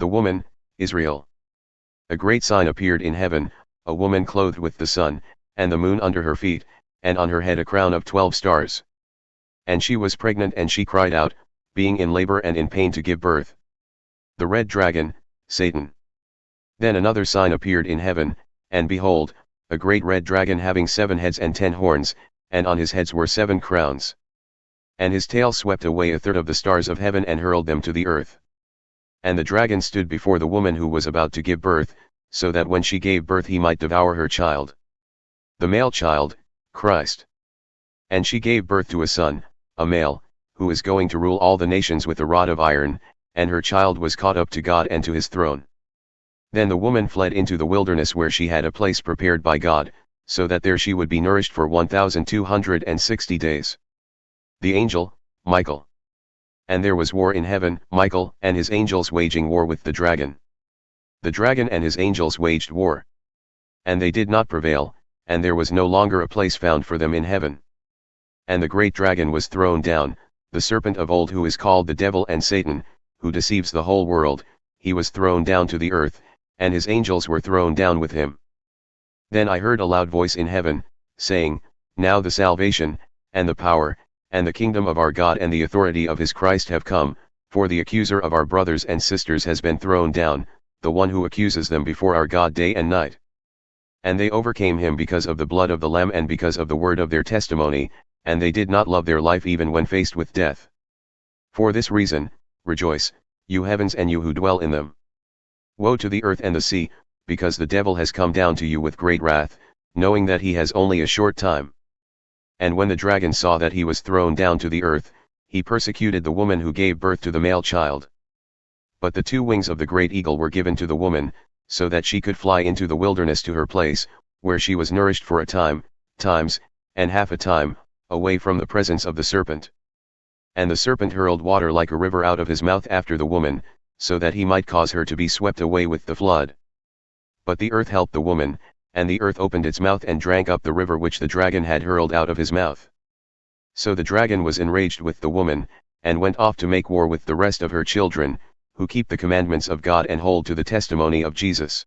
The woman, Israel. A great sign appeared in heaven, a woman clothed with the sun, and the moon under her feet, and on her head a crown of 12 stars. And she was pregnant and she cried out, being in labor and in pain to give birth. The red dragon, Satan. Then another sign appeared in heaven, and behold, a great red dragon having 7 heads and 10 horns, and on his heads were 7 crowns. And his tail swept away a third of the stars of heaven and hurled them to the earth. And the dragon stood before the woman who was about to give birth, so that when she gave birth he might devour her child. The male child, Christ. And she gave birth to a son, a male, who is going to rule all the nations with a rod of iron, and her child was caught up to God and to his throne. Then the woman fled into the wilderness where she had a place prepared by God, so that there she would be nourished for 1260 days. The angel, Michael. And there was war in heaven, Michael and his angels waging war with the dragon. The dragon and his angels waged war. And they did not prevail, and there was no longer a place found for them in heaven. And the great dragon was thrown down, the serpent of old who is called the devil and Satan, who deceives the whole world, he was thrown down to the earth, and his angels were thrown down with him. Then I heard a loud voice in heaven, saying, Now the salvation, and the power, and the kingdom of our God and the authority of his Christ have come, for the accuser of our brothers and sisters has been thrown down, the one who accuses them before our God day and night. And they overcame him because of the blood of the Lamb and because of the word of their testimony, and they did not love their life even when faced with death. For this reason, rejoice, you heavens and you who dwell in them. Woe to the earth and the sea, because the devil has come down to you with great wrath, knowing that he has only a short time. And when the dragon saw that he was thrown down to the earth, he persecuted the woman who gave birth to the male child. But the 2 wings of the great eagle were given to the woman, so that she could fly into the wilderness to her place, where she was nourished for a time, times, and half a time, away from the presence of the serpent. And the serpent hurled water like a river out of his mouth after the woman, so that he might cause her to be swept away with the flood. But the earth helped the woman, and the earth opened its mouth and drank up the river which the dragon had hurled out of his mouth. So the dragon was enraged with the woman, and went off to make war with the rest of her children, who keep the commandments of God and hold to the testimony of Jesus.